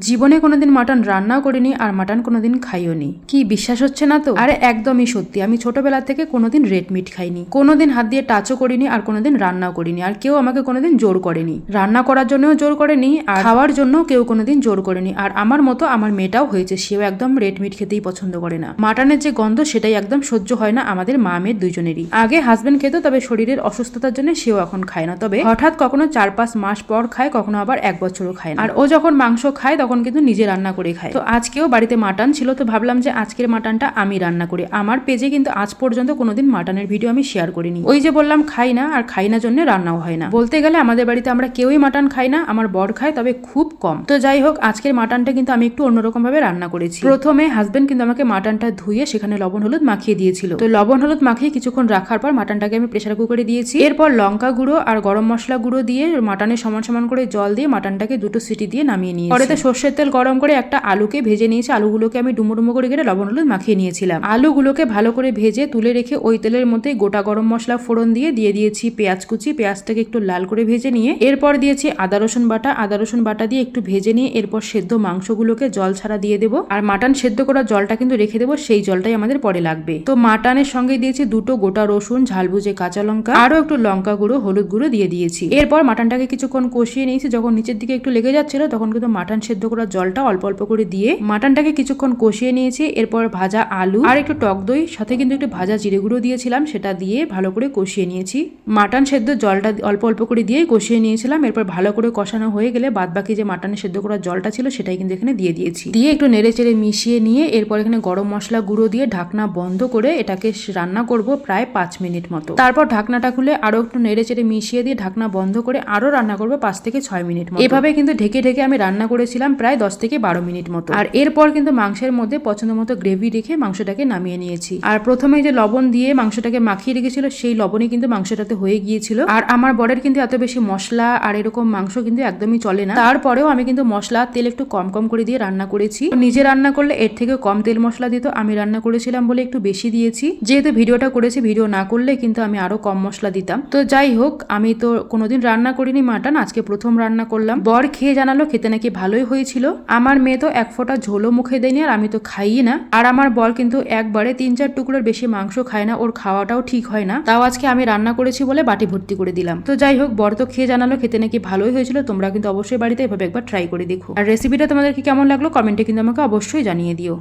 জীবনে কোনোদিন মাটন রান্নাও করিনি আর মাটন কোনোদিন খাইও নি। কি বিশ্বাস হচ্ছে না তো? আরে একদমই সত্যি, আমি ছোটবেলা থেকে কোনোদিন রেড মিট খাইনি, কোনোদিন হাত দিয়ে টাচও করিনি আর কোনোদিন রান্নাও করিনি। আর কেউ আমাকে কোনোদিন জোর করেনি, রান্না করার জন্যও জোর করেনি আর খাওয়ার জন্য কেউ কোনোদিন জোর করেনি। আর আমার মতো আমার মেয়েটাও হয়েছে, সেও একদম রেড মিট খেতেই পছন্দ করে না। মাটনের যে গন্ধ সেটাই একদম সহ্য হয় না আমাদের মা মেয়ের দুজনেরই। আগে হাজবেন্ড খেত, তবে শরীরের অসুস্থতার জন্য সেও এখন খায় না। তবে হঠাৎ কখনো 4-5 মাস পর খায়, কখনো আবার 1 বছরও খায় না। আর ও যখন মাংস খায় তখন কিন্তু নিজে রান্না করে খায়। তো আজকেও বাড়িতে মাটন ছিল, তো ভাবলাম যে আজকের মাটনটা আমি রান্না করি। আমার পেজে কিন্তু আজ পর্যন্ত কোনোদিন মাটনের ভিডিও আমি শেয়ার করিনি। ওই যে বললাম খাই না, আর খাই না জন্য রান্নাও হয় না। বলতে গেলে আমাদের বাড়িতে আমরা কেউই মাটন খাই না, আমার বর খায় তবে খুব কম। তো যাই হোক, আজকের মাটনটা কিন্তু আমি একটু অন্যরকম ভাবে রান্না করেছি। প্রথমে হাজবেন্ড কিন্তু আমাকে মাটনটা ধুয়ে সেখানে লবণ হলুদ মাখিয়ে দিয়েছিল। তো লবণ হলুদ মাখিয়ে কিছুক্ষণ রাখার পর মাটনটাকে আমি প্রেসার কুকারে দিয়েছি। এরপর লঙ্কা গুঁড়ো আর গরম মশলা গুঁড়ো দিয়ে মাটনের সমান সমান করে জল দিয়ে মাটনটাকে 2টো সিটি দিয়ে নামিয়ে নিয়েছি। পরেতে সর্ষের তেল গরম করে একটা আলুকে ভেজে নিয়েছি। আলুগুলোকে আমি ডুমো ডুমো করে কেটে লবণ হলুদ মাখিয়ে নিয়েছিলাম। আলুগুলোকে ভালো করে ভেজে তুলে রেখে ওই তেলের মধ্যে গোটা গরম মশলা ফোড়ন দিয়ে দিয়েছি পেঁয়াজ কুচি। পেঁয়াজটাকে একটু লাল করে ভেজে নিয়ে এরপর দিয়েছি আদা রসুন বাটা দিয়ে একটু ভেজে নিয়ে এরপর সেদ্ধ মাংসগুলোকে জল ছাড়া দিয়ে দেবো। আর মাটন সেদ্ধ করা জলটা কিন্তু রেখে দেবো, সেই জলটাই আমাদের পরে লাগবে। তো মাটনের সঙ্গে দিয়েছি 2টো গোটা রসুন, ঝাল বুঝে কাঁচা লঙ্কা, আরো একটু লঙ্কা গুঁড়ো, হলুদ গুঁড়ো দিয়ে দিয়েছি। এরপর মাটনটাকে কিছুক্ষণ কষিয়ে নিয়েছি। যখন নিচের দিকে একটু লেগে যাচ্ছিল তখন কিন্তু মাটন সেদ্ধ করা জলটা অল্প অল্প করে দিয়ে মাটনটাকে কিছুক্ষণ কষিয়ে নিয়েছি। এরপর ভাজা আলু আর একটু টক দই, সাথে কিন্তু একটু ভাজা জিরে গুঁড়ো দিয়েছিলাম, সেটা দিয়ে ভালো করে কষিয়ে নিয়েছি। মাটন সেদ্ধ জলটা অল্প অল্প করে দিয়ে কষিয়ে নিয়েছিলাম। এরপর ভালো করে কষানো হয়ে গেলে বাদ বাকি যে মাটনে সেদ্ধ করা জলটা ছিল সেটাই কিন্তু এখানে দিয়ে দিয়েছি। দিয়ে একটু নেড়ে চেড়ে মিশিয়ে নিয়ে এরপর এখানে গরম মশলা গুঁড়ো দিয়ে ঢাকনা বন্ধ করে এটাকে রান্না করব প্রায় 5 মিনিট মতো। তারপর ঢাকনাটা খুলে আরো একটু নেড়ে চেড়ে মিশিয়ে দিয়ে ঢাকনা বন্ধ করে আরো রান্না করবো 5 থেকে 6 মিনিট মতো। এভাবে কিন্তু ঢেকে ঢেকে আমি রান্না করেছিলাম প্রায় 10 থেকে 12 মিনিট মতো। আর এরপর কিন্তু মাংসের মধ্যে পছন্দ মতো গ্রেভি রেখে মাংসটাকে নামিয়ে নিয়েছি। আর প্রথমে যে লবণ দিয়ে মাংসটাকে মাখিয়ে রেখেছিল সেই লবণই কিন্তু মাংসটাতে হয়ে গিয়েছিল। আর আমার বরের কিন্তু এত বেশি মশলা আর এরকম মাংস কিন্তু একদমই চলে না। তারপরেও আমি কিন্তু মশলা তেল একটু কম কম করে দিয়ে রান্না করেছি। নিজে রান্না করলে এর থেকে কম তেল মশলা দিত, আমি রান্না করেছিলাম বলে একটু বেশি দিয়েছি। যেহেতু ভিডিওটা করেছি, ভিডিও না করলে কিন্তু আমি আরো কম মশলা দিতাম। তো যাই হোক, আমি তো কোনোদিন রান্না করিনি মাটন, আজকে প্রথম রান্না করলাম। বর খেয়ে জানালো খেতে নাকি ভালোই হয়েছিল। আমার মেয়ে তো 1 ফোঁটা ঝোলও মুখে দেয়নি, আর আমি তো খাইই না। আর আমার বর কিন্তু একবারে 3-4 টুকরোর বেশি মাংস খায় না, ওর খাওয়াটাও ঠিক হয় না। তাও আজকে আমি রান্না করেছি বলে বাটি ভর্তি করে দিলাম। তো যাই হোক, বর তো খেয়ে জানালো খেতে নাকি ভালোই হয়েছিল। তোমরা কিন্তু অবশ্যই বাড়িতে এভাবে একবার ট্রাই করে দেখো। আর রেসিপিটা তোমাদেরকে কেমন লাগলো কমেন্টে কিন্তু আমাকে অবশ্যই জানিয়ে দিও।